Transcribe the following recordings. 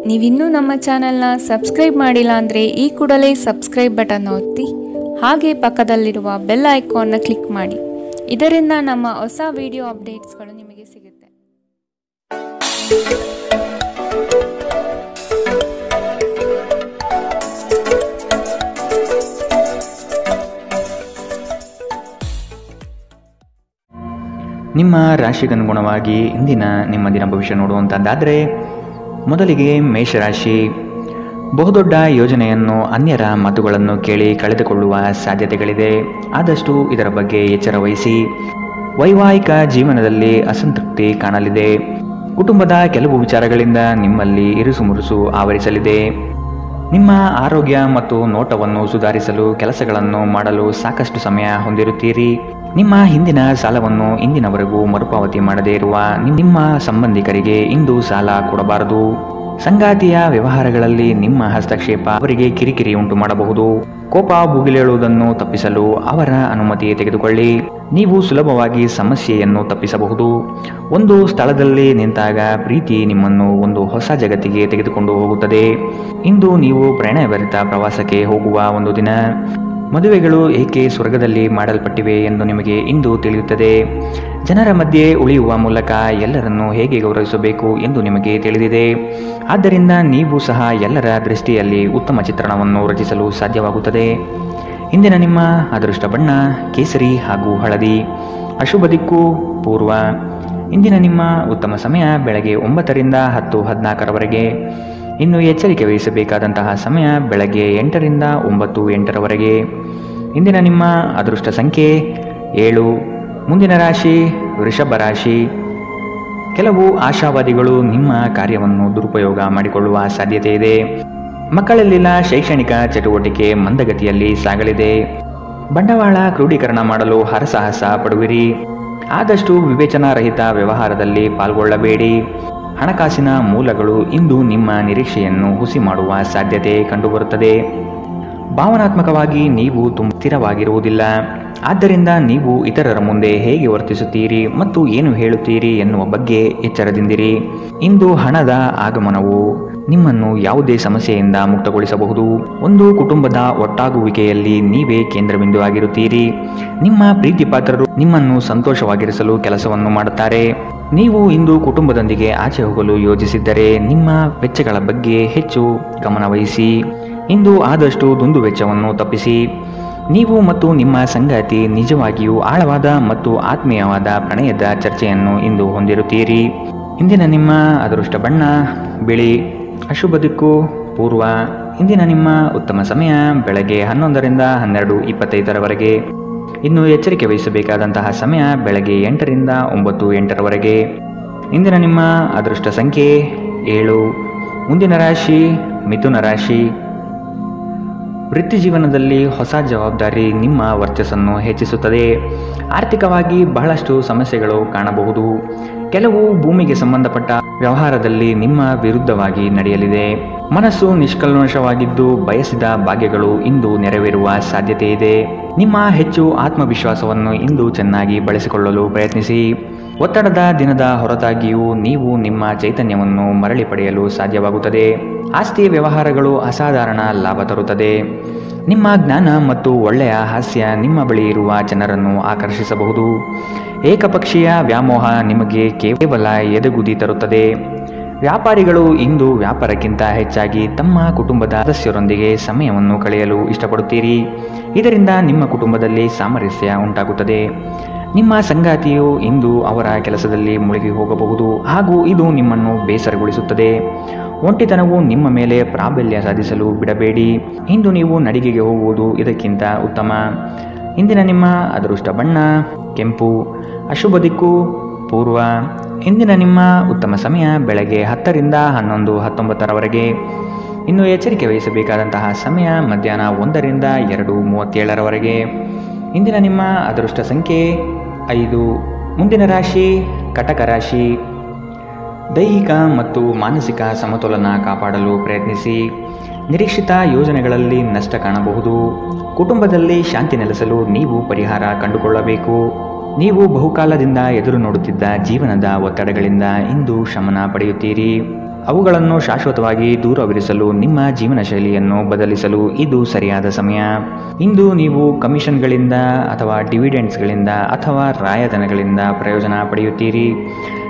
ನೀವಿನ್ನೂ ನಮ್ಮ ಚಾನೆಲ್ನ ಸಬ್ಸ್ಕ್ರೈಬ್ ಮಾಡಿಲ್ಲ ಅಂದರೆ ಈ ಕೂಡಲೇ ಸಬ್ಸ್ಕ್ರೈಬ್ ಬಟನ್ ಒತ್ತಿ ಹಾಗೆ ಪಕ್ಕದಲ್ಲಿರುವ ಬೆಲ್ ಐಕಾನ್ನ ಕ್ಲಿಕ್ ಮಾಡಿ. ಇದರಿಂದ ನಮ್ಮ ಹೊಸ ವಿಡಿಯೋ ಅಪ್ಡೇಟ್ಸ್ಗಳು ನಿಮಗೆ ಸಿಗುತ್ತೆ. ನಿಮ್ಮ ರಾಶಿಗನುಗುಣವಾಗಿ ಇಂದಿನ ನಿಮ್ಮ ದಿನ ಭವಿಷ್ಯ ನೋಡುವಂಥದ್ದಾದರೆ, ಮೊದಲಿಗೆ ಮೇಷರಾಶಿ. ಬಹುದೊಡ್ಡ ಯೋಜನೆಯನ್ನು ಅನ್ಯರ ಮಾತುಗಳನ್ನು ಕೇಳಿ ಕಳೆದುಕೊಳ್ಳುವ ಸಾಧ್ಯತೆಗಳಿದೆ. ಆದಷ್ಟು ಇದರ ಬಗ್ಗೆ ಎಚ್ಚರ ವಹಿಸಿ. ವೈವಾಹಿಕ ಜೀವನದಲ್ಲಿ ಅಸಂತೃಪ್ತಿ ಕಾಣಲಿದೆ. ಕುಟುಂಬದ ಕೆಲವು ವಿಚಾರಗಳಿಂದ ನಿಮ್ಮಲ್ಲಿ ಇರುಸುಮುರುಸು ಆವರಿಸಲಿದೆ. ನಿಮ್ಮ ಆರೋಗ್ಯ ಮತ್ತು ನೋಟವನ್ನು ಸುಧಾರಿಸಲು ಕೆಲಸಗಳನ್ನು ಮಾಡಲು ಸಾಕಷ್ಟು ಸಮಯ ಹೊಂದಿರುತ್ತೀರಿ. ನಿಮ್ಮ ಹಿಂದಿನ ಸಾಲವನ್ನು ಇಂದಿನವರೆಗೂ ಮರುಪಾವತಿ ಮಾಡದೇ ಇರುವ ನಿಮ್ಮ ಸಂಬಂಧಿಕರಿಗೆ ಇಂದು ಸಾಲ ಕೊಡಬಾರದು. ಸಂಗಾತಿಯ ವ್ಯವಹಾರಗಳಲ್ಲಿ ನಿಮ್ಮ ಹಸ್ತಕ್ಷೇಪ ಅವರಿಗೆ ಕಿರಿಕಿರಿ ಉಂಟು ಮಾಡಬಹುದು. ಕೋಪ ಭುಗಿಲೇಳುವುದನ್ನು ತಪ್ಪಿಸಲು ಅವರ ಅನುಮತಿ ತೆಗೆದುಕೊಳ್ಳಿ. ನೀವು ಸುಲಭವಾಗಿ ಸಮಸ್ಯೆಯನ್ನು ತಪ್ಪಿಸಬಹುದು. ಒಂದು ಸ್ಥಳದಲ್ಲಿ ನಿಂತಾಗ ಪ್ರೀತಿ ನಿಮ್ಮನ್ನು ಒಂದು ಹೊಸ ಜಗತ್ತಿಗೆ ತೆಗೆದುಕೊಂಡು ಹೋಗುತ್ತದೆ. ಇಂದು ನೀವು ಪ್ರಣಯಭರಿತ ಪ್ರವಾಸಕ್ಕೆ ಹೋಗುವ ಒಂದು ದಿನ. ಮದುವೆಗಳು ಏಕೆ ಸ್ವರ್ಗದಲ್ಲಿ ಮಾಡಲ್ಪಟ್ಟಿವೆ ಎಂದು ನಿಮಗೆ ಇಂದು ತಿಳಿಯುತ್ತದೆ. ಜನರ ಮಧ್ಯೆ ಉಳಿಯುವ ಮೂಲಕ ಎಲ್ಲರನ್ನೂ ಹೇಗೆ ಗೌರವಿಸಬೇಕು ಎಂದು ನಿಮಗೆ ತಿಳಿದಿದೆ. ಆದ್ದರಿಂದ ನೀವು ಸಹ ಎಲ್ಲರ ದೃಷ್ಟಿಯಲ್ಲಿ ಉತ್ತಮ ಚಿತ್ರಣವನ್ನು ರಚಿಸಲು ಸಾಧ್ಯವಾಗುತ್ತದೆ. ಇಂದಿನ ನಿಮ್ಮ ಅದೃಷ್ಟ ಬಣ್ಣ ಕೇಸರಿ ಹಾಗೂ ಹಳದಿ. ಅಶುಭ ದಿಕ್ಕು ಪೂರ್ವ. ಇಂದಿನ ನಿಮ್ಮ ಉತ್ತಮ ಸಮಯ ಬೆಳಗ್ಗೆ 9 ರಿಂದ 10:14 ಇನ್ನು ಎಚ್ಚರಿಕೆ ವಹಿಸಬೇಕಾದಂತಹ ಸಮಯ ಬೆಳಗ್ಗೆ 8 ರಿಂದ 9:08 ಇಂದಿನ ನಿಮ್ಮ ಅದೃಷ್ಟ ಸಂಖ್ಯೆ 7. ಮುಂದಿನ ರಾಶಿ ವೃಷಭ ರಾಶಿ. ಕೆಲವು ಆಶಾವಾದಿಗಳು ನಿಮ್ಮ ಕಾರ್ಯವನ್ನು ದುರುಪಯೋಗ ಮಾಡಿಕೊಳ್ಳುವ ಸಾಧ್ಯತೆ ಇದೆ. ಮಕ್ಕಳಲ್ಲಿನ ಶೈಕ್ಷಣಿಕ ಚಟುವಟಿಕೆ ಮಂದಗತಿಯಲ್ಲಿ ಸಾಗಲಿದೆ. ಬಂಡವಾಳ ಕ್ರೋಢೀಕರಣ ಮಾಡಲು ಹರಸಾಹಸ ಪಡುವಿರಿ. ಆದಷ್ಟು ವಿವೇಚನಾರಹಿತ ವ್ಯವಹಾರದಲ್ಲಿ ಪಾಲ್ಗೊಳ್ಳಬೇಡಿ. ಹಣಕಾಸಿನ ಮೂಲಗಳು ಇಂದು ನಿಮ್ಮ ನಿರೀಕ್ಷೆಯನ್ನು ಹುಸಿ ಮಾಡುವ ಸಾಧ್ಯತೆ ಕಂಡುಬರುತ್ತದೆ. ಭಾವನಾತ್ಮಕವಾಗಿ ನೀವು ಸ್ಥಿರವಾಗಿರುವುದಿಲ್ಲ. ಆದ್ದರಿಂದ ನೀವು ಇತರರ ಮುಂದೆ ಹೇಗೆ ವರ್ತಿಸುತ್ತೀರಿ ಮತ್ತು ಏನು ಹೇಳುತ್ತೀರಿ ಎನ್ನುವ ಬಗ್ಗೆ ಎಚ್ಚರದಿಂದಿರಿ. ಇಂದು ಹಣದ ಆಗಮನವು ನಿಮ್ಮನ್ನು ಯಾವುದೇ ಸಮಸ್ಯೆಯಿಂದ ಮುಕ್ತಗೊಳಿಸಬಹುದು. ಒಂದು ಕುಟುಂಬದ ಒಟ್ಟಾಗುವಿಕೆಯಲ್ಲಿ ನೀವೇ ಕೇಂದ್ರಬಿಂದು ಆಗಿರುತ್ತೀರಿ. ನಿಮ್ಮ ಪ್ರೀತಿಪಾತ್ರರು ನಿಮ್ಮನ್ನು ಸಂತೋಷವಾಗಿರಿಸಲು ಕೆಲಸವನ್ನು ಮಾಡುತ್ತಾರೆ. ನೀವು ಇಂದು ಕುಟುಂಬದೊಂದಿಗೆ ಆಚೆ ಹೋಗಲು ಯೋಜಿಸಿದ್ದರೆ ನಿಮ್ಮ ವೆಚ್ಚಗಳ ಬಗ್ಗೆ ಹೆಚ್ಚು ಗಮನವಹಿಸಿ. ಇಂದು ಆದಷ್ಟು ದುಂದು ವೆಚ್ಚವನ್ನು ತಪ್ಪಿಸಿ. ನೀವು ಮತ್ತು ನಿಮ್ಮ ಸಂಗಾತಿ ನಿಜವಾಗಿಯೂ ಆಳವಾದ ಮತ್ತು ಆತ್ಮೀಯವಾದ ಪ್ರಣಯದ ಚರ್ಚೆಯನ್ನು ಇಂದು ಹೊಂದಿರುತ್ತೀರಿ. ಇಂದಿನ ನಿಮ್ಮ ಅದೃಷ್ಟ ಬಣ್ಣ ಬಿಳಿ. ಅಶುಭ ದಿಕ್ಕು ಪೂರ್ವ. ಇಂದಿನ ನಿಮ್ಮ ಉತ್ತಮ ಸಮಯ ಬೆಳಗ್ಗೆ 11 ರಿಂದ 12:25 ಇನ್ನು ಎಚ್ಚರಿಕೆ ವಹಿಸಬೇಕಾದಂತಹ ಸಮಯ ಬೆಳಗ್ಗೆ 8 ರಿಂದ 9:08 ಇಂದಿನ ನಿಮ್ಮ ಅದೃಷ್ಟ ಸಂಖ್ಯೆ 7. ಮುಂದಿನ ರಾಶಿ ಮಿಥುನ ರಾಶಿ. ವೃತ್ತಿ ಜೀವನದಲ್ಲಿ ಹೊಸ ಜವಾಬ್ದಾರಿ ನಿಮ್ಮ ವರ್ಚಸ್ಸನ್ನು ಹೆಚ್ಚಿಸುತ್ತದೆ. ಆರ್ಥಿಕವಾಗಿ ಬಹಳಷ್ಟು ಸಮಸ್ಯೆಗಳು ಕಾಣಬಹುದು. ಕೆಲವು ಭೂಮಿಗೆ ಸಂಬಂಧಪಟ್ಟ ವ್ಯವಹಾರದಲ್ಲಿ ನಿಮ್ಮ ವಿರುದ್ಧವಾಗಿ ನಡೆಯಲಿದೆ. ಮನಸ್ಸು ನಿಷ್ಕಲ್ಮಶವಾಗಿದ್ದು ಬಯಸಿದ ಭಾಗ್ಯಗಳು ಇಂದು ನೆರವೇರುವ ಸಾಧ್ಯತೆ ಇದೆ. ನಿಮ್ಮ ಹೆಚ್ಚು ಆತ್ಮವಿಶ್ವಾಸವನ್ನು ಇಂದು ಚೆನ್ನಾಗಿ ಬಳಸಿಕೊಳ್ಳಲು ಪ್ರಯತ್ನಿಸಿ. ಒತ್ತಡದ ದಿನದ ಹೊರತಾಗಿಯೂ ನೀವು ನಿಮ್ಮ ಚೈತನ್ಯವನ್ನು ಮರಳಿ ಪಡೆಯಲು ಸಾಧ್ಯವಾಗುತ್ತದೆ. ಆಸ್ತಿ ವ್ಯವಹಾರಗಳು ಅಸಾಧಾರಣ ಲಾಭ ತರುತ್ತದೆ. ನಿಮ್ಮ ಜ್ಞಾನ ಮತ್ತು ಒಳ್ಳೆಯ ಹಾಸ್ಯ ನಿಮ್ಮ ಬಳಿ ಇರುವ ಜನರನ್ನು ಆಕರ್ಷಿಸಬಹುದು. ಏಕಪಕ್ಷೀಯ ವ್ಯಾಮೋಹ ನಿಮಗೆ ಕೇವಲ ಎದೆಗುದಿ ತರುತ್ತದೆ. ವ್ಯಾಪಾರಿಗಳು ಇಂದು ವ್ಯಾಪಾರಕ್ಕಿಂತ ಹೆಚ್ಚಾಗಿ ತಮ್ಮ ಕುಟುಂಬದ ಸದಸ್ಯರೊಂದಿಗೆ ಸಮಯವನ್ನು ಕಳೆಯಲು ಇಷ್ಟಪಡುತ್ತೀರಿ. ಇದರಿಂದ ನಿಮ್ಮ ಕುಟುಂಬದಲ್ಲಿ ಸಾಮರಸ್ಯ ಉಂಟಾಗುತ್ತದೆ. ನಿಮ್ಮ ಸಂಗಾತಿಯು ಇಂದು ಅವರ ಕೆಲಸದಲ್ಲಿ ಮುಳುಗಿ ಹೋಗಬಹುದು ಹಾಗೂ ಇದು ನಿಮ್ಮನ್ನು ಬೇಸರಗೊಳಿಸುತ್ತದೆ. ಒಂಟಿತನವು ನಿಮ್ಮ ಮೇಲೆ ಪ್ರಾಬಲ್ಯ ಸಾಧಿಸಲು ಬಿಡಬೇಡಿ. ಇಂದು ನೀವು ನಡಿಗೆಗೆ ಹೋಗುವುದು ಇದಕ್ಕಿಂತ ಉತ್ತಮ. ಇಂದಿನ ನಿಮ್ಮ ಅದೃಷ್ಟ ಬಣ್ಣ ಕೆಂಪು. ಅಶುಭ ದಿಕ್ಕು ಪೂರ್ವ. ಇಂದಿನ ನಿಮ್ಮ ಉತ್ತಮ ಸಮಯ ಬೆಳಗ್ಗೆ 10 ರಿಂದ 11:19 ಇನ್ನು ಎಚ್ಚರಿಕೆ ವಹಿಸಬೇಕಾದಂತಹ ಸಮಯ ಮಧ್ಯಾಹ್ನ 1 ರಿಂದ 2:37 ಇಂದಿನ ನಿಮ್ಮ ಅದೃಷ್ಟ ಸಂಖ್ಯೆ 5. ಮುಂದಿನ ರಾಶಿ ಕಟಕ ರಾಶಿ. ದೈಹಿಕ ಮತ್ತು ಮಾನಸಿಕ ಸಮತೋಲನ ಕಾಪಾಡಲು ಪ್ರಯತ್ನಿಸಿ. ನಿರೀಕ್ಷಿತ ಯೋಜನೆಗಳಲ್ಲಿ ನಷ್ಟ ಕಾಣಬಹುದು. ಕುಟುಂಬದಲ್ಲಿ ಶಾಂತಿ ನೆಲೆಸಲು ನೀವು ಪರಿಹಾರ ಕಂಡುಕೊಳ್ಳಬೇಕು. ನೀವು ಬಹುಕಾಲದಿಂದ ಎದುರು ನೋಡುತ್ತಿದ್ದ ಜೀವನದ ಒತ್ತಡಗಳಿಂದ ಇಂದು ಶಮನ ಪಡೆಯುತ್ತೀರಿ. ಅವುಗಳನ್ನು ಶಾಶ್ವತವಾಗಿ ದೂರವಿರಿಸಲು ನಿಮ್ಮ ಜೀವನ ಶೈಲಿಯನ್ನು ಬದಲಿಸಲು ಇದು ಸರಿಯಾದ ಸಮಯ. ಇಂದು ನೀವು ಕಮಿಷನ್ಗಳಿಂದ ಅಥವಾ ಡಿವಿಡೆಂಡ್ಸ್ಗಳಿಂದ ಅಥವಾ ರಾಯಧನಗಳಿಂದ ಪ್ರಯೋಜನ ಪಡೆಯುತ್ತೀರಿ.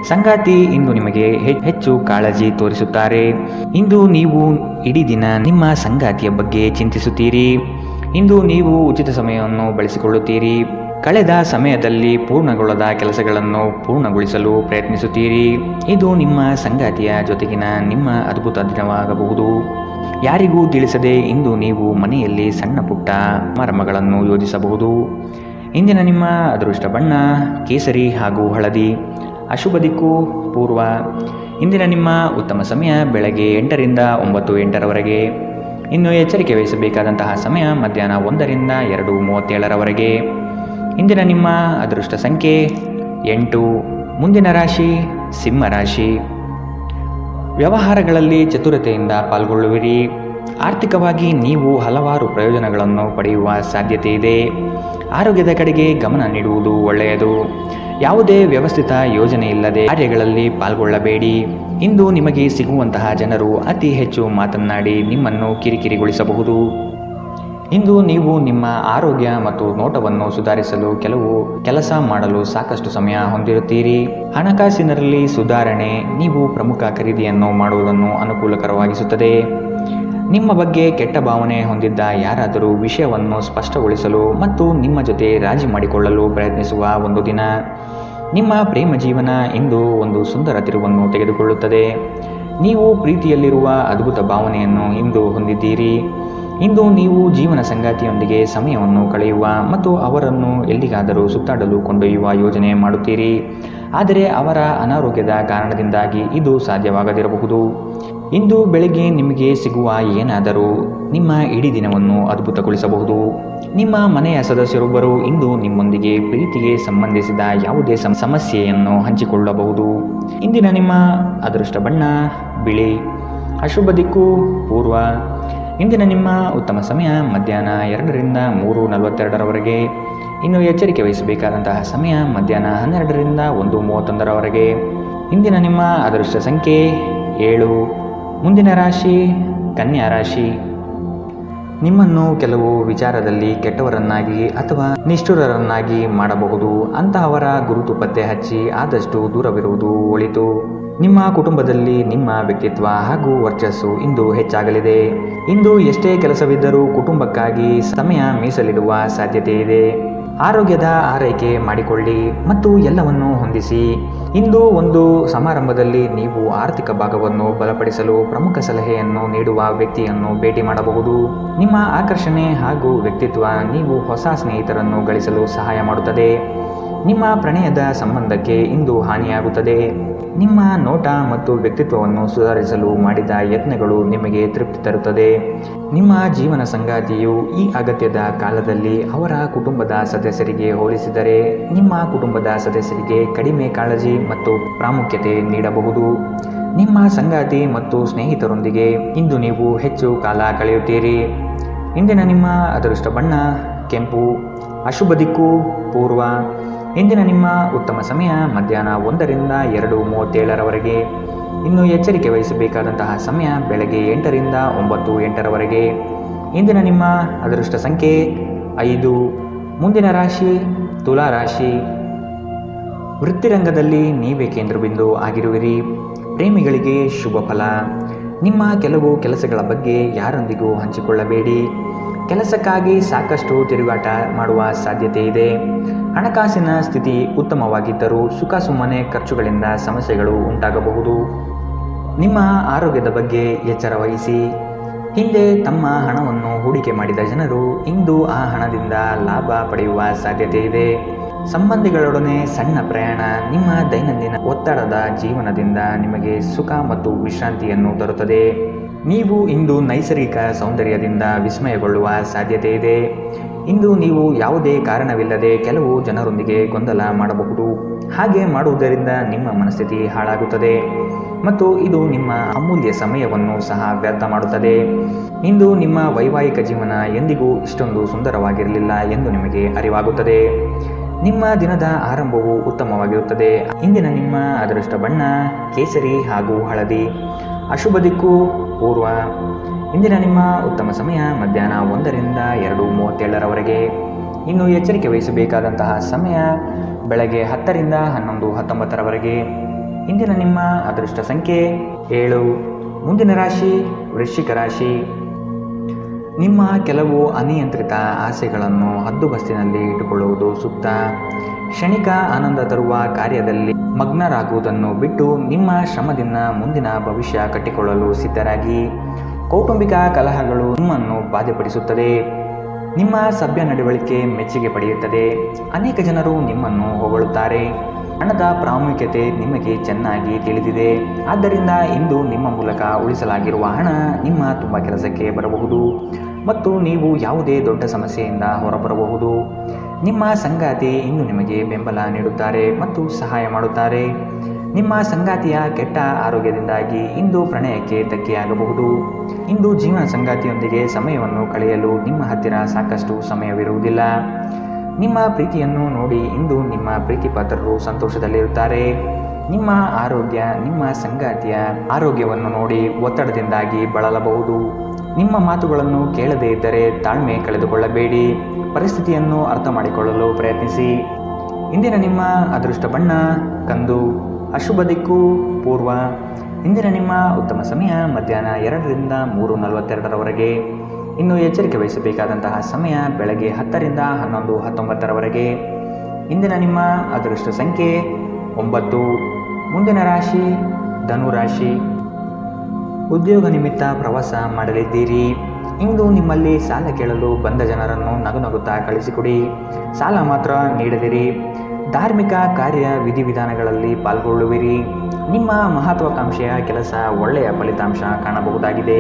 ಸಂಗಾತಿ ಇಂದು ನಿಮಗೆ ಹೆಚ್ಚು ಕಾಳಜಿ ತೋರಿಸುತ್ತಾರೆ. ಇಂದು ನೀವು ಇಡೀ ದಿನ ನಿಮ್ಮ ಸಂಗಾತಿಯ ಬಗ್ಗೆ ಚಿಂತಿಸುತ್ತೀರಿ. ಇಂದು ನೀವು ಉಚಿತ ಸಮಯವನ್ನು ಬಳಸಿಕೊಳ್ಳುತ್ತೀರಿ. ಕಳೆದ ಸಮಯದಲ್ಲಿ ಪೂರ್ಣಗೊಳ್ಳದ ಕೆಲಸಗಳನ್ನು ಪೂರ್ಣಗೊಳಿಸಲು ಪ್ರಯತ್ನಿಸುತ್ತೀರಿ. ಇದು ನಿಮ್ಮ ಸಂಗಾತಿಯ ಜೊತೆಗಿನ ನಿಮ್ಮ ಅದ್ಭುತ ದಿನವಾಗಬಹುದು. ಯಾರಿಗೂ ತಿಳಿಸದೆ ಇಂದು ನೀವು ಮನೆಯಲ್ಲಿ ಸಣ್ಣ ಪುಟ್ಟ ಸಮಾರಂಭಗಳನ್ನು ಯೋಜಿಸಬಹುದು. ಇಂದಿನ ನಿಮ್ಮ ಅದೃಷ್ಟ ಬಣ್ಣ ಕೇಸರಿ ಹಾಗೂ ಹಳದಿ. ಅಶುಭ ದಿಕ್ಕು ಪೂರ್ವ. ಇಂದಿನ ನಿಮ್ಮ ಉತ್ತಮ ಸಮಯ ಬೆಳಗ್ಗೆ 8 ರಿಂದ 9 ಇನ್ನು ಎಚ್ಚರಿಕೆ ವಹಿಸಬೇಕಾದಂತಹ ಸಮಯ ಮಧ್ಯಾಹ್ನ 1 ರಿಂದ 2:37 ಇಂದಿನ ನಿಮ್ಮ ಅದೃಷ್ಟ ಸಂಖ್ಯೆ 8. ಮುಂದಿನ ರಾಶಿ ಸಿಂಹ ರಾಶಿ. ವ್ಯವಹಾರಗಳಲ್ಲಿ ಚತುರತೆಯಿಂದ ಪಾಲ್ಗೊಳ್ಳುವಿರಿ. ಆರ್ಥಿಕವಾಗಿ ನೀವು ಹಲವಾರು ಪ್ರಯೋಜನಗಳನ್ನು ಪಡೆಯುವ ಸಾಧ್ಯತೆ ಇದೆ. ಆರೋಗ್ಯದ ಕಡೆಗೆ ಗಮನ ನೀಡುವುದು ಒಳ್ಳೆಯದು. ಯಾವುದೇ ವ್ಯವಸ್ಥಿತ ಯೋಜನೆ ಇಲ್ಲದೆ ಕಾರ್ಯಗಳಲ್ಲಿ ಪಾಲ್ಗೊಳ್ಳಬೇಡಿ. ಇಂದು ನಿಮಗೆ ಸಿಗುವಂತಹ ಜನರು ಅತಿ ಹೆಚ್ಚು ಮಾತನಾಡಿ ನಿಮ್ಮನ್ನು ಕಿರಿಕಿರಿಗೊಳಿಸಬಹುದು. ಇಂದು ನೀವು ನಿಮ್ಮ ಆರೋಗ್ಯ ಮತ್ತು ನೋಟವನ್ನು ಸುಧಾರಿಸಲು ಕೆಲಸ ಮಾಡಲು ಸಾಕಷ್ಟು ಸಮಯ ಹೊಂದಿರುತ್ತೀರಿ. ಹಣಕಾಸಿನಲ್ಲಿ ಸುಧಾರಣೆ ನೀವು ಪ್ರಮುಖ ಖರೀದಿಯನ್ನು ಮಾಡುವುದನ್ನು ಅನುಕೂಲಕರವಾಗಿಸುತ್ತದೆ. ನಿಮ್ಮ ಬಗ್ಗೆ ಕೆಟ್ಟ ಭಾವನೆ ಹೊಂದಿದ್ದ ಯಾರಾದರೂ ವಿಷಯವನ್ನು ಸ್ಪಷ್ಟಗೊಳಿಸಲು ಮತ್ತು ನಿಮ್ಮ ಜೊತೆ ರಾಜಿ ಮಾಡಿಕೊಳ್ಳಲು ಪ್ರಯತ್ನಿಸುವ ಒಂದು ದಿನ. ನಿಮ್ಮ ಪ್ರೇಮ ಜೀವನ ಇಂದು ಒಂದು ಸುಂದರ ತಿರುವನ್ನು ತೆಗೆದುಕೊಳ್ಳುತ್ತದೆ. ನೀವು ಪ್ರೀತಿಯಲ್ಲಿರುವ ಅದ್ಭುತ ಭಾವನೆಯನ್ನು ಇಂದು ಹೊಂದಿದ್ದೀರಿ. ಇಂದು ನೀವು ಜೀವನ ಸಂಗಾತಿಯೊಂದಿಗೆ ಸಮಯವನ್ನು ಕಳೆಯುವ ಮತ್ತು ಅವರನ್ನು ಎಲ್ಲಿಗಾದರೂ ಸುತ್ತಾಡಲು ಕೊಂಡೊಯ್ಯುವ ಯೋಜನೆ ಮಾಡುತ್ತೀರಿ. ಆದರೆ ಅವರ ಅನಾರೋಗ್ಯದ ಕಾರಣದಿಂದಾಗಿ ಇದು ಸಾಧ್ಯವಾಗದಿರಬಹುದು. ಇಂದು ಬೆಳಗ್ಗೆ ನಿಮಗೆ ಸಿಗುವ ಏನಾದರೂ ನಿಮ್ಮ ಇಡೀ ದಿನವನ್ನು ಅದ್ಭುತಗೊಳಿಸಬಹುದು. ನಿಮ್ಮ ಮನೆಯ ಸದಸ್ಯರೊಬ್ಬರು ಇಂದು ನಿಮ್ಮೊಂದಿಗೆ ಪ್ರೀತಿಗೆ ಸಂಬಂಧಿಸಿದ ಯಾವುದೇ ಸಮಸ್ಯೆಯನ್ನು ಹಂಚಿಕೊಳ್ಳಬಹುದು. ಇಂದಿನ ನಿಮ್ಮ ಅದೃಷ್ಟ ಬಣ್ಣ ಬಿಳಿ. ಅಶುಭ ದಿಕ್ಕು ಪೂರ್ವ. ಇಂದಿನ ನಿಮ್ಮ ಉತ್ತಮ ಸಮಯ ಮಧ್ಯಾಹ್ನ 2 ರಿಂದ 3:42 ಇನ್ನು ಎಚ್ಚರಿಕೆ ವಹಿಸಬೇಕಾದಂತಹ ಸಮಯ ಮಧ್ಯಾಹ್ನ 12 ರಿಂದ 1:31 ಇಂದಿನ ನಿಮ್ಮ ಅದೃಷ್ಟ ಸಂಖ್ಯೆ 7. ಮುಂದಿನ ರಾಶಿ ಕನ್ಯಾ ರಾಶಿ. ನಿಮ್ಮನ್ನು ಕೆಲವು ವಿಚಾರದಲ್ಲಿ ಕೆಟ್ಟವರನ್ನಾಗಿ ಅಥವಾ ನಿಷ್ಠುರರನ್ನಾಗಿ ಮಾಡಬಹುದು. ಅಂತಹವರ ಗುರುತು ಪತ್ತೆ ಹಚ್ಚಿ ಆದಷ್ಟು ದೂರವಿರುವುದು ಒಳಿತು. ನಿಮ್ಮ ಕುಟುಂಬದಲ್ಲಿ ನಿಮ್ಮ ವ್ಯಕ್ತಿತ್ವ ಹಾಗೂ ವರ್ಚಸ್ಸು ಇಂದು ಹೆಚ್ಚಾಗಲಿದೆ. ಇಂದು ಎಷ್ಟೇ ಕೆಲಸವಿದ್ದರೂ ಕುಟುಂಬಕ್ಕಾಗಿ ಸಮಯ ಮೀಸಲಿಡುವ ಸಾಧ್ಯತೆ ಇದೆ. ಆರೋಗ್ಯದ ಆರೈಕೆ ಮಾಡಿಕೊಳ್ಳಿ ಮತ್ತು ಎಲ್ಲವನ್ನೂ ಹೊಂದಿಸಿ. ಇಂದು ಒಂದು ಸಮಾರಂಭದಲ್ಲಿ ನೀವು ಆರ್ಥಿಕ ಭಾಗವನ್ನು ಬಲಪಡಿಸಲು ಪ್ರಮುಖ ಸಲಹೆಯನ್ನು ನೀಡುವ ವ್ಯಕ್ತಿಯನ್ನು ಭೇಟಿ ಮಾಡಬಹುದು. ನಿಮ್ಮ ಆಕರ್ಷಣೆ ಹಾಗೂ ವ್ಯಕ್ತಿತ್ವ ನೀವು ಹೊಸ ಸ್ನೇಹಿತರನ್ನು ಗಳಿಸಲು ಸಹಾಯ ಮಾಡುತ್ತದೆ. ನಿಮ್ಮ ಪ್ರಣಯದ ಸಂಬಂಧಕ್ಕೆ ಇಂದು ಹಾನಿಯಾಗುತ್ತದೆ. ನಿಮ್ಮ ನೋಟ ಮತ್ತು ವ್ಯಕ್ತಿತ್ವವನ್ನು ಸುಧಾರಿಸಲು ಮಾಡಿದ ಯತ್ನಗಳು ನಿಮಗೆ ತೃಪ್ತಿ ತರುತ್ತದೆ. ನಿಮ್ಮ ಜೀವನ ಸಂಗಾತಿಯು ಈ ಅಗತ್ಯದ ಕಾಲದಲ್ಲಿ ಅವರ ಕುಟುಂಬದ ಸದಸ್ಯರಿಗೆ ಹೋಲಿಸಿದರೆ ನಿಮ್ಮ ಕುಟುಂಬದ ಸದಸ್ಯರಿಗೆ ಕಡಿಮೆ ಕಾಳಜಿ ಮತ್ತು ಪ್ರಾಮುಖ್ಯತೆ ನೀಡಬಹುದು. ನಿಮ್ಮ ಸಂಗಾತಿ ಮತ್ತು ಸ್ನೇಹಿತರೊಂದಿಗೆ ಇಂದು ನೀವು ಹೆಚ್ಚು ಕಾಲ ಕಳೆಯುತ್ತೀರಿ. ಇಂದಿನ ನಿಮ್ಮ ಅದೃಷ್ಟ ಬಣ್ಣ ಕೆಂಪು. ಅಶುಭ ದಿಕ್ಕು ಪೂರ್ವ. ಇಂದಿನ ನಿಮ್ಮ ಉತ್ತಮ ಸಮಯ ಮಧ್ಯಾಹ್ನ 1 ರಿಂದ 2:37 ಇನ್ನು ಎಚ್ಚರಿಕೆ ವಹಿಸಬೇಕಾದಂತಹ ಸಮಯ ಬೆಳಗ್ಗೆ 8 ರಿಂದ 9:08 ಇಂದಿನ ನಿಮ್ಮ ಅದೃಷ್ಟ ಸಂಖ್ಯೆ 5. ಮುಂದಿನ ರಾಶಿ ತುಲಾ ರಾಶಿ. ವೃತ್ತಿರಂಗದಲ್ಲಿ ನೀವೇ ಕೇಂದ್ರಬಿಂದು ಆಗಿರುವಿರಿ. ಪ್ರೇಮಿಗಳಿಗೆ ಶುಭ ಫಲ. ನಿಮ್ಮ ಕೆಲವು ಕೆಲಸಗಳ ಬಗ್ಗೆ ಯಾರೊಂದಿಗೂ ಹಂಚಿಕೊಳ್ಳಬೇಡಿ. ಕೆಲಸಕ್ಕಾಗಿ ಸಾಕಷ್ಟು ತಿರುಗಾಟ ಮಾಡುವ ಸಾಧ್ಯತೆ ಇದೆ. ಹಣಕಾಸಿನ ಸ್ಥಿತಿ ಉತ್ತಮವಾಗಿದ್ದರೂ ಸುಖ ಸುಮ್ಮನೆ ಖರ್ಚುಗಳಿಂದ ಸಮಸ್ಯೆಗಳು ಉಂಟಾಗಬಹುದು. ನಿಮ್ಮ ಆರೋಗ್ಯದ ಬಗ್ಗೆ ಎಚ್ಚರ ವಹಿಸಿ. ಹಿಂದೆ ತಮ್ಮ ಹಣವನ್ನು ಹೂಡಿಕೆ ಮಾಡಿದ ಜನರು ಇಂದು ಆ ಹಣದಿಂದ ಲಾಭ ಪಡೆಯುವ ಸಾಧ್ಯತೆ ಇದೆ. ಸಂಬಂಧಿಗಳೊಡನೆ ಸಣ್ಣ ಪ್ರಯಾಣ ನಿಮ್ಮ ದೈನಂದಿನ ಒತ್ತಡದ ಜೀವನದಿಂದ ನಿಮಗೆ ಸುಖ ಮತ್ತು ವಿಶ್ರಾಂತಿಯನ್ನು ತರುತ್ತದೆ. ನೀವು ಇಂದು ನೈಸರ್ಗಿಕ ಸೌಂದರ್ಯದಿಂದ ವಿಸ್ಮಯಗೊಳ್ಳುವ ಸಾಧ್ಯತೆ ಇದೆ. ಇಂದು ನೀವು ಯಾವುದೇ ಕಾರಣವಿಲ್ಲದೆ ಕೆಲವು ಜನರೊಂದಿಗೆ ಗೊಂದಲ ಮಾಡಬಹುದು. ಹಾಗೆ ಮಾಡುವುದರಿಂದ ನಿಮ್ಮ ಮನಸ್ಥಿತಿ ಹಾಳಾಗುತ್ತದೆ ಮತ್ತು ಇದು ನಿಮ್ಮ ಅಮೂಲ್ಯ ಸಮಯವನ್ನು ಸಹ ವ್ಯರ್ಥ ಮಾಡುತ್ತದೆ. ಇಂದು ನಿಮ್ಮ ವೈವಾಹಿಕ ಜೀವನ ಎಂದಿಗೂ ಇಷ್ಟೊಂದು ಸುಂದರವಾಗಿರಲಿಲ್ಲ ಎಂದು ನಿಮಗೆ ಅರಿವಾಗುತ್ತದೆ. ನಿಮ್ಮ ದಿನದ ಆರಂಭವು ಉತ್ತಮವಾಗಿರುತ್ತದೆ. ಇಂದಿನ ನಿಮ್ಮ ಅದೃಷ್ಟ ಬಣ್ಣ ಕೇಸರಿ ಹಾಗೂ ಹಳದಿ. ಅಶುಭ ದಿಕ್ಕು ಪೂರ್ವ. ಇಂದಿನ ನಿಮ್ಮ ಉತ್ತಮ ಸಮಯ ಮಧ್ಯಾಹ್ನ 1 ರಿಂದ 2:37 ಇನ್ನು ಎಚ್ಚರಿಕೆ ವಹಿಸಬೇಕಾದಂತಹ ಸಮಯ ಬೆಳಗ್ಗೆ 10 ರಿಂದ 11:19 ಇಂದಿನ ನಿಮ್ಮ ಅದೃಷ್ಟ ಸಂಖ್ಯೆ 7. ಮುಂದಿನ ರಾಶಿ ವೃಶ್ಚಿಕ ರಾಶಿ. ನಿಮ್ಮ ಕೆಲವು ಅನಿಯಂತ್ರಿತ ಆಸೆಗಳನ್ನು ಹದ್ದುಬಸ್ತಿನಲ್ಲಿ ಇಟ್ಟುಕೊಳ್ಳುವುದು ಸೂಕ್ತ. ಕ್ಷಣಿಕ ಆನಂದ ತರುವ ಕಾರ್ಯದಲ್ಲಿ ಮಗ್ನರಾಗುವುದನ್ನು ಬಿಟ್ಟು ನಿಮ್ಮ ಶ್ರಮದಿಂದ ಮುಂದಿನ ಭವಿಷ್ಯ ಕಟ್ಟಿಕೊಳ್ಳಲು ಸಿದ್ಧರಾಗಿ. ಕೌಟುಂಬಿಕ ಕಲಹಗಳು ನಿಮ್ಮನ್ನು ಬಾಧೆಪಡಿಸುತ್ತದೆ. ನಿಮ್ಮ ಸಭ್ಯ ನಡವಳಿಕೆ ಮೆಚ್ಚುಗೆ ಪಡೆಯುತ್ತದೆ. ಅನೇಕ ಜನರು ನಿಮ್ಮನ್ನು ಹೊಗಳುತ್ತಾರೆ. ಹಣದ ಪ್ರಾಮುಖ್ಯತೆ ನಿಮಗೆ ಚೆನ್ನಾಗಿ ತಿಳಿದಿದೆ. ಆದ್ದರಿಂದ ಇಂದು ನಿಮ್ಮ ಮೂಲಕ ಉಳಿಸಲಾಗಿರುವ ಹಣ ನಿಮ್ಮ ತುಂಬ ಕೆಲಸಕ್ಕೆ ಬರಬಹುದು ಮತ್ತು ನೀವು ಯಾವುದೇ ದೊಡ್ಡ ಸಮಸ್ಯೆಯಿಂದ ಹೊರಬರಬಹುದು. ನಿಮ್ಮ ಸಂಗಾತಿ ಇಂದು ನಿಮಗೆ ಬೆಂಬಲ ನೀಡುತ್ತಾರೆ ಮತ್ತು ಸಹಾಯ ಮಾಡುತ್ತಾರೆ. ನಿಮ್ಮ ಸಂಗಾತಿಯ ಕೆಟ್ಟ ಆರೋಗ್ಯದಿಂದಾಗಿ ಇಂದು ಪ್ರಣಯಕ್ಕೆ ಧಕ್ಕೆಯಾಗಬಹುದು. ಇಂದು ಜೀವನ ಸಂಗಾತಿಯೊಂದಿಗೆ ಸಮಯವನ್ನು ಕಳೆಯಲು ನಿಮ್ಮ ಹತ್ತಿರ ಸಾಕಷ್ಟು ಸಮಯವಿರುವುದಿಲ್ಲ. ನಿಮ್ಮ ಪ್ರೀತಿಯನ್ನು ನೋಡಿ ಇಂದು ನಿಮ್ಮ ಪ್ರೀತಿಪಾತ್ರರು ಸಂತೋಷದಲ್ಲಿರುತ್ತಾರೆ. ನಿಮ್ಮ ಆರೋಗ್ಯ ನಿಮ್ಮ ಸಂಗಾತಿಯ ಆರೋಗ್ಯವನ್ನು ನೋಡಿ ಒತ್ತಡದಿಂದಾಗಿ ಬಳಲಬಹುದು. ನಿಮ್ಮ ಮಾತುಗಳನ್ನು ಕೇಳದೇ ಇದ್ದರೆ ತಾಳ್ಮೆ ಕಳೆದುಕೊಳ್ಳಬೇಡಿ. ಪರಿಸ್ಥಿತಿಯನ್ನು ಅರ್ಥ ಮಾಡಿಕೊಳ್ಳಲು ಪ್ರಯತ್ನಿಸಿ. ಇಂದಿನ ನಿಮ್ಮ ಅದೃಷ್ಟ ಬಣ್ಣ ಕಂದು. ಅಶುಭ ದಿಕ್ಕು ಪೂರ್ವ. ಇಂದಿನ ನಿಮ್ಮ ಉತ್ತಮ ಸಮಯ ಮಧ್ಯಾಹ್ನ 2 ರಿಂದ 3:42 ಇನ್ನು ಎಚ್ಚರಿಕೆ ವಹಿಸಬೇಕಾದಂತಹ ಸಮಯ ಬೆಳಗ್ಗೆ 10 ರಿಂದ 11:19 ಇಂದಿನ ನಿಮ್ಮ ಅದೃಷ್ಟ ಸಂಖ್ಯೆ 9. ಮುಂದಿನ ರಾಶಿ ಧನುರಾಶಿ. ಉದ್ಯೋಗ ನಿಮಿತ್ತ ಪ್ರವಾಸ ಮಾಡಲಿದ್ದೀರಿ. ಇಂದು ನಿಮ್ಮಲ್ಲಿ ಸಾಲ ಕೇಳಲು ಬಂದ ಜನರನ್ನು ನಗುನಗುತ್ತಾ ಕಳಿಸಿಕೊಡಿ. ಸಾಲ ಮಾತ್ರ ನೀಡದಿರಿ. ಧಾರ್ಮಿಕ ಕಾರ್ಯ ವಿಧಿವಿಧಾನಗಳಲ್ಲಿ ಪಾಲ್ಗೊಳ್ಳುವಿರಿ. ನಿಮ್ಮ ಮಹತ್ವಾಕಾಂಕ್ಷೆಯ ಕೆಲಸ ಒಳ್ಳೆಯ ಫಲಿತಾಂಶ ಕಾಣಬಹುದಾಗಿದೆ.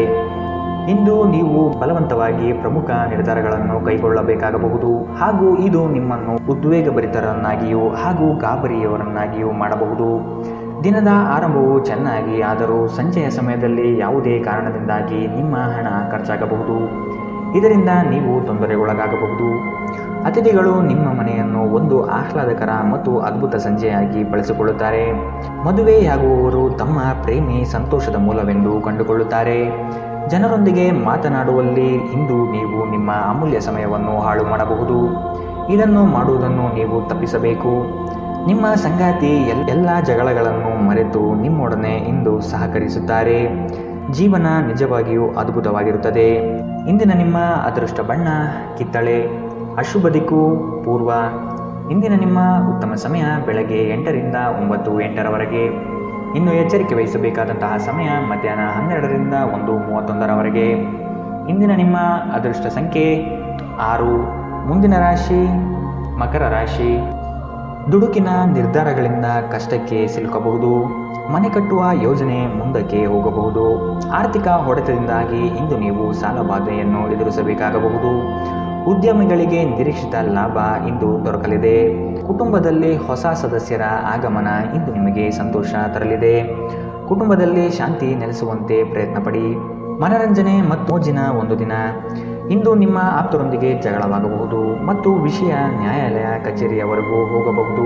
ಇಂದು ನೀವು ಬಲವಂತವಾಗಿ ಪ್ರಮುಖ ನಿರ್ಧಾರಗಳನ್ನು ಕೈಗೊಳ್ಳಬೇಕಾಗಬಹುದು ಹಾಗೂ ಇದು ನಿಮ್ಮನ್ನು ಉದ್ವೇಗಭರಿತರನ್ನಾಗಿಯೂ ಹಾಗೂ ಗಾಬರಿಯವರನ್ನಾಗಿಯೂ ಮಾಡಬಹುದು. ದಿನದ ಆರಂಭವು ಚೆನ್ನಾಗಿ ಆದರೂ ಸಂಜೆಯ ಸಮಯದಲ್ಲಿ ಯಾವುದೇ ಕಾರಣದಿಂದಾಗಿ ನಿಮ್ಮ ಹಣ ಖರ್ಚಾಗಬಹುದು. ಇದರಿಂದ ನೀವು ತೊಂದರೆಗೊಳಗಾಗಬಹುದು. ಅತಿಥಿಗಳು ನಿಮ್ಮ ಮನೆಯನ್ನು ಒಂದು ಆಹ್ಲಾದಕರ ಮತ್ತು ಅದ್ಭುತ ಸಂಜೆಯಾಗಿ ಬಳಸಿಕೊಳ್ಳುತ್ತಾರೆ. ಮದುವೆಯಾಗುವವರು ತಮ್ಮ ಪ್ರೇಮಿ ಸಂತೋಷದ ಮೂಲವೆಂದು ಕಂಡುಕೊಳ್ಳುತ್ತಾರೆ. ಜನರೊಂದಿಗೆ ಮಾತನಾಡುವಲ್ಲಿ ಇಂದು ನೀವು ನಿಮ್ಮ ಅಮೂಲ್ಯ ಸಮಯವನ್ನು ಹಾಳು ಮಾಡಬಹುದು. ಇದನ್ನು ಮಾಡುವುದನ್ನು ನೀವು ತಪ್ಪಿಸಬೇಕು. ನಿಮ್ಮ ಸಂಗಾತಿ ಎಲ್ಲ ಜಗಳಗಳನ್ನು ಮರೆತು ನಿಮ್ಮೊಡನೆ ಇಂದು ಸಹಕರಿಸುತ್ತಾರೆ. ಜೀವನ ನಿಜವಾಗಿಯೂ ಅದ್ಭುತವಾಗಿರುತ್ತದೆ. ಇಂದಿನ ನಿಮ್ಮ ಅದೃಷ್ಟ ಬಣ್ಣ ಕಿತ್ತಳೆ. ಅಶುಭ ದಿಕ್ಕು ಪೂರ್ವ. ಇಂದಿನ ನಿಮ್ಮ ಉತ್ತಮ ಸಮಯ ಬೆಳಗ್ಗೆ 8 ರಿಂದ 9:08 ಇನ್ನು ಎಚ್ಚರಿಕೆ ವಹಿಸಬೇಕಾದಂತಹ ಸಮಯ ಮಧ್ಯಾಹ್ನ 12 ರಿಂದ 1:31 ಇಂದಿನ ನಿಮ್ಮ ಅದೃಷ್ಟ ಸಂಖ್ಯೆ 6. ಮುಂದಿನ ರಾಶಿ ಮಕರ ರಾಶಿ. ದುಡುಕಿನ ನಿರ್ಧಾರಗಳಿಂದ ಕಷ್ಟಕ್ಕೆ ಸಿಲುಕಬಹುದು. ಮನೆ ಕಟ್ಟುವ ಯೋಜನೆ ಮುಂದಕ್ಕೆ ಹೋಗಬಹುದು. ಆರ್ಥಿಕ ಹೊಡೆತದಿಂದಾಗಿ ಇಂದು ನೀವು ಸಾಲಬಾಧೆಯನ್ನು ಎದುರಿಸಬೇಕಾಗಬಹುದು. ಉದ್ಯಮಿಗಳಿಗೆ ನಿರೀಕ್ಷಿತ ಲಾಭ ಇಂದು ದೊರಕಲಿದೆ. ಕುಟುಂಬದಲ್ಲಿ ಹೊಸ ಸದಸ್ಯರ ಆಗಮನ ಇಂದು ನಿಮಗೆ ಸಂತೋಷ ತರಲಿದೆ. ಕುಟುಂಬದಲ್ಲಿ ಶಾಂತಿ ನೆಲೆಸುವಂತೆ ಪ್ರಯತ್ನಪಡಿ. ಮನರಂಜನೆ ಮತ್ತು ಮೋಜಿನ ಒಂದು ದಿನ. ಇಂದು ನಿಮ್ಮ ಆಪ್ತರೊಂದಿಗೆ ಜಗಳವಾಗಬಹುದು ಮತ್ತು ವಿಷಯ ನ್ಯಾಯಾಲಯ ಕಚೇರಿಯವರೆಗೂ ಹೋಗಬಹುದು.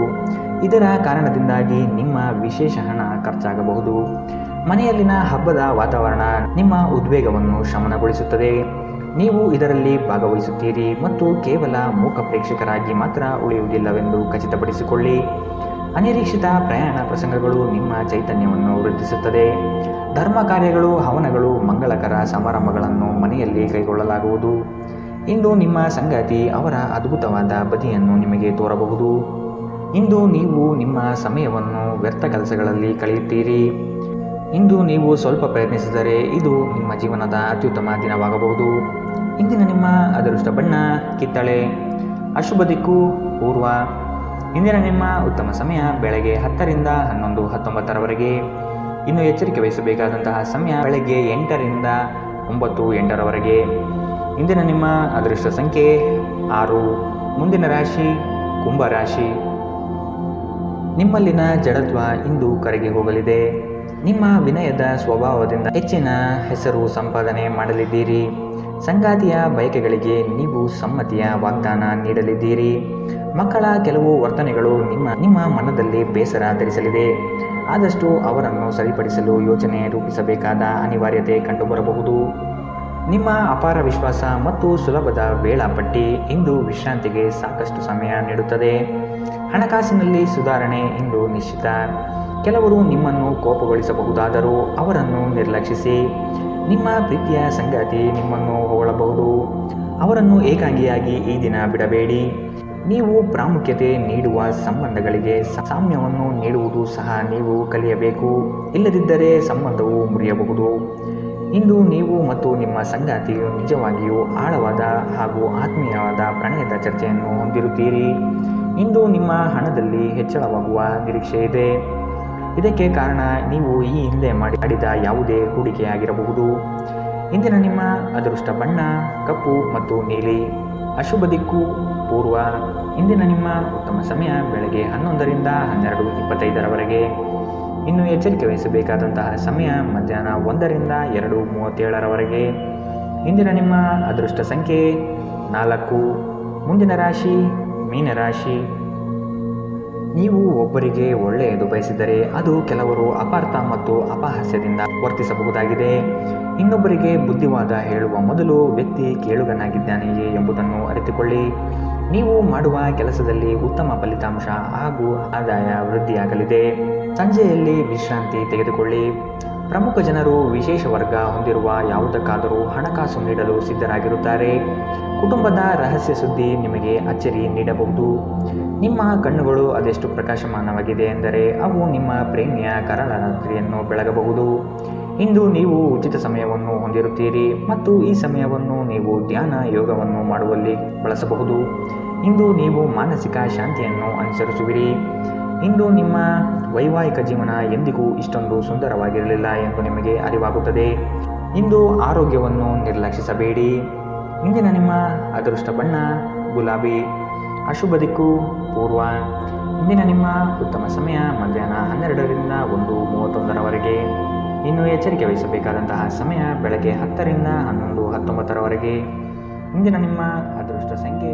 ಇದರ ಕಾರಣದಿಂದಾಗಿ ನಿಮ್ಮ ವಿಶೇಷ ಹಣ ಖರ್ಚಾಗಬಹುದು. ಮನೆಯಲ್ಲಿನ ಹಬ್ಬದ ವಾತಾವರಣ ನಿಮ್ಮ ಉದ್ವೇಗವನ್ನು ಶಮನಗೊಳಿಸುತ್ತದೆ. ನೀವು ಇದರಲ್ಲಿ ಭಾಗವಹಿಸುತ್ತೀರಿ ಮತ್ತು ಕೇವಲ ಮೂಕ ಪ್ರೇಕ್ಷಕರಾಗಿ ಮಾತ್ರ ಉಳಿಯುವುದಿಲ್ಲವೆಂದು ಖಚಿತಪಡಿಸಿಕೊಳ್ಳಿ. ಅನಿರೀಕ್ಷಿತ ಪ್ರಯಾಣ ಪ್ರಸಂಗಗಳು ನಿಮ್ಮ ಚೈತನ್ಯವನ್ನು ವೃದ್ಧಿಸುತ್ತದೆ. ಧರ್ಮ ಕಾರ್ಯಗಳು ಹವನಗಳು ಮಂಗಳಕರ ಸಮಾರಂಭಗಳನ್ನು ಮನೆಯಲ್ಲಿ ಕೈಗೊಳ್ಳಲಾಗುವುದು. ಇಂದು ನಿಮ್ಮ ಸಂಗಾತಿ ಅವರ ಅದ್ಭುತವಾದ ಬದಿಯನ್ನು ನಿಮಗೆ ತೋರಬಹುದು. ಇಂದು ನೀವು ನಿಮ್ಮ ಸಮಯವನ್ನು ವ್ಯರ್ಥ ಕೆಲಸಗಳಲ್ಲಿ ಕಳೆಯುತ್ತೀರಿ. ಇಂದು ನೀವು ಸ್ವಲ್ಪ ಪ್ರಯತ್ನಿಸಿದರೆ ಇದು ನಿಮ್ಮ ಜೀವನದ ಅತ್ಯುತ್ತಮ ದಿನವಾಗಬಹುದು. ಇಂದಿನ ನಿಮ್ಮ ಅದೃಷ್ಟ ಬಣ್ಣ ಕಿತ್ತಳೆ. ಅಶುಭ ದಿಕ್ಕು ಪೂರ್ವ. ಇಂದಿನ ನಿಮ್ಮ ಉತ್ತಮ ಸಮಯ ಬೆಳಗ್ಗೆ 10 ರಿಂದ 11:19 ಇನ್ನು ಎಚ್ಚರಿಕೆ ವಹಿಸಬೇಕಾದಂತಹ ಸಮಯ ಬೆಳಗ್ಗೆ 8 ರಿಂದ 9:08 ಇಂದಿನ ನಿಮ್ಮ ಅದೃಷ್ಟ ಸಂಖ್ಯೆ 6. ಮುಂದಿನ ರಾಶಿ ಕುಂಭರಾಶಿ. ನಿಮ್ಮಲ್ಲಿನ ಜಡತ್ವ ಇಂದು ಕರಗಿ ಹೋಗಲಿದೆ. ನಿಮ್ಮ ವಿನಯದ ಸ್ವಭಾವದಿಂದ ಹೆಚ್ಚಿನ ಹೆಸರು ಸಂಪಾದನೆ ಮಾಡಲಿದ್ದೀರಿ. ಸಂಗಾತಿಯ ಬಯಕೆಗಳಿಗೆ ನೀವು ಸಮ್ಮತಿಯ ವಾಗ್ದಾನ ನೀಡಲಿದ್ದೀರಿ. ಮಕ್ಕಳ ಕೆಲವು ವರ್ತನೆಗಳು ನಿಮ್ಮ ಮನದಲ್ಲಿ ಬೇಸರ ಧರಿಸಲಿದೆ. ಆದಷ್ಟು ಅವರನ್ನು ಸರಿಪಡಿಸಲು ಯೋಜನೆ ರೂಪಿಸಬೇಕಾದ ಅನಿವಾರ್ಯತೆ ಕಂಡುಬರಬಹುದು. ನಿಮ್ಮ ಅಪಾರ ವಿಶ್ವಾಸ ಮತ್ತು ಸುಲಭದ ವೇಳಾಪಟ್ಟಿ ಇಂದು ವಿಶ್ರಾಂತಿಗೆ ಸಾಕಷ್ಟು ಸಮಯ ನೀಡುತ್ತದೆ. ಹಣಕಾಸಿನಲ್ಲಿ ಸುಧಾರಣೆ ಇಂದು ನಿಶ್ಚಿತ. ಕೆಲವರು ನಿಮ್ಮನ್ನು ಕೋಪಗೊಳಿಸಬಹುದಾದರೂ ಅವರನ್ನು ನಿರ್ಲಕ್ಷಿಸಿ. ನಿಮ್ಮ ಪ್ರೀತಿಯ ಸಂಗಾತಿ ನಿಮ್ಮನ್ನು ಹೊಗಳಬಹುದು. ಅವರನ್ನು ಏಕಾಂಗಿಯಾಗಿ ಈ ದಿನ ಬಿಡಬೇಡಿ. ನೀವು ಪ್ರಾಮುಖ್ಯತೆ ನೀಡುವ ಸಂಬಂಧಗಳಿಗೆ ಸಾಮ್ಯವನ್ನು ನೀಡುವುದು ಸಹ ನೀವು ಕಲಿಯಬೇಕು. ಇಲ್ಲದಿದ್ದರೆ ಸಂಬಂಧವು ಮುರಿಯಬಹುದು. ಇಂದು ನೀವು ಮತ್ತು ನಿಮ್ಮ ಸಂಗಾತಿಯು ನಿಜವಾಗಿಯೂ ಆಳವಾದ ಹಾಗೂ ಆತ್ಮೀಯವಾದ ಪ್ರಣಯದ ಚರ್ಚೆಯನ್ನು ಹೊಂದಿರುತ್ತೀರಿ. ಇಂದು ನಿಮ್ಮ ಹಣದಲ್ಲಿ ಹೆಚ್ಚಳವಾಗುವ ನಿರೀಕ್ಷೆ ಇದೆ. ಇದಕ್ಕೆ ಕಾರಣ ನೀವು ಈ ಹಿಂದೆ ಮಾಡಿದ ಯಾವುದೇ ಹೂಡಿಕೆಯಾಗಿರಬಹುದು. ಇಂದಿನ ನಿಮ್ಮ ಅದೃಷ್ಟ ಬಣ್ಣ ಕಪ್ಪು ಮತ್ತು ನೀಲಿ. ಅಶುಭ ದಿಕ್ಕು ಪೂರ್ವ. ಇಂದಿನ ನಿಮ್ಮ ಉತ್ತಮ ಸಮಯ ಬೆಳಗ್ಗೆ 11 ರಿಂದ 12:25 ಇನ್ನು ಎಚ್ಚರಿಕೆ ವಹಿಸಬೇಕಾದಂತಹ ಸಮಯ ಮಧ್ಯಾಹ್ನ 1 ರಿಂದ 2:37 ಇಂದಿನ ನಿಮ್ಮ ಅದೃಷ್ಟ ಸಂಖ್ಯೆ 4. ಮುಂದಿನ ರಾಶಿ ಮೀನರಾಶಿ. ನೀವು ಒಬ್ಬರಿಗೆ ಒಳ್ಳೆಯದು ಬಯಸಿದರೆ ಅದು ಕೆಲವರು ಅಪಾರ್ಥ ಮತ್ತು ಅಪಹಾಸ್ಯದಿಂದ ವರ್ತಿಸಬಹುದಾಗಿದೆ. ಇನ್ನೊಬ್ಬರಿಗೆ ಬುದ್ಧಿವಾದ ಹೇಳುವ ಮೊದಲು ವ್ಯಕ್ತಿ ಕೇಳುಗನಾಗಿದ್ದಾನೆಯೇ ಎಂಬುದನ್ನು ಅರಿತುಕೊಳ್ಳಿ. ನೀವು ಮಾಡುವ ಕೆಲಸದಲ್ಲಿ ಉತ್ತಮ ಫಲಿತಾಂಶ ಹಾಗೂ ಆದಾಯ ವೃದ್ಧಿಯಾಗಲಿದೆ. ಸಂಜೆಯಲ್ಲಿ ವಿಶ್ರಾಂತಿ ತೆಗೆದುಕೊಳ್ಳಿ. ಪ್ರಮುಖ ಜನರು ವಿಶೇಷ ವರ್ಗ ಹೊಂದಿರುವ ಯಾವುದಕ್ಕಾದರೂ ಹಣಕಾಸು ನೀಡಲು ಸಿದ್ಧರಾಗಿರುತ್ತಾರೆ. ಕುಟುಂಬದ ರಹಸ್ಯ ಸುದ್ದಿ ನಿಮಗೆ ಅಚ್ಚರಿ ನೀಡಬಹುದು. ನಿಮ್ಮ ಕಣ್ಣುಗಳು ಅದೆಷ್ಟು ಪ್ರಕಾಶಮಾನವಾಗಿದೆ ಎಂದರೆ ಅವು ನಿಮ್ಮ ಪ್ರೇಮಿಯ ಕರಾಳ ರಾತ್ರಿಯನ್ನು ಬೆಳಗಬಹುದು. ಇಂದು ನೀವು ಉಚಿತ ಸಮಯವನ್ನು ಹೊಂದಿರುತ್ತೀರಿ ಮತ್ತು ಈ ಸಮಯವನ್ನು ನೀವು ಧ್ಯಾನ ಯೋಗವನ್ನು ಮಾಡುವಲ್ಲಿ ಬಳಸಬಹುದು. ಇಂದು ನೀವು ಮಾನಸಿಕ ಶಾಂತಿಯನ್ನು ಅನುಸರಿಸುವಿರಿ. ಇಂದು ನಿಮ್ಮ ವೈವಾಹಿಕ ಜೀವನ ಎಂದಿಗೂ ಇಷ್ಟೊಂದು ಸುಂದರವಾಗಿರಲಿಲ್ಲ ಎಂದು ನಿಮಗೆ ಅರಿವಾಗುತ್ತದೆ. ಇಂದು ಆರೋಗ್ಯವನ್ನು ನಿರ್ಲಕ್ಷಿಸಬೇಡಿ. ಇಂದಿನ ನಿಮ್ಮ ಅದೃಷ್ಟ ಬಣ್ಣ ಗುಲಾಬಿ. ಅಶುಭ ದಿಕ್ಕು ಪೂರ್ವ. ಇಂದಿನ ನಿಮ್ಮ ಉತ್ತಮ ಸಮಯ ಮಧ್ಯಾಹ್ನ 12 ರಿಂದ 1:31 ಇನ್ನು ಎಚ್ಚರಿಕೆ ವಹಿಸಬೇಕಾದಂತಹ ಸಮಯ ಬೆಳಗ್ಗೆ 10 ರಿಂದ 11:19 ಇಂದಿನ ನಿಮ್ಮ ಅದೃಷ್ಟ ಸಂಖ್ಯೆ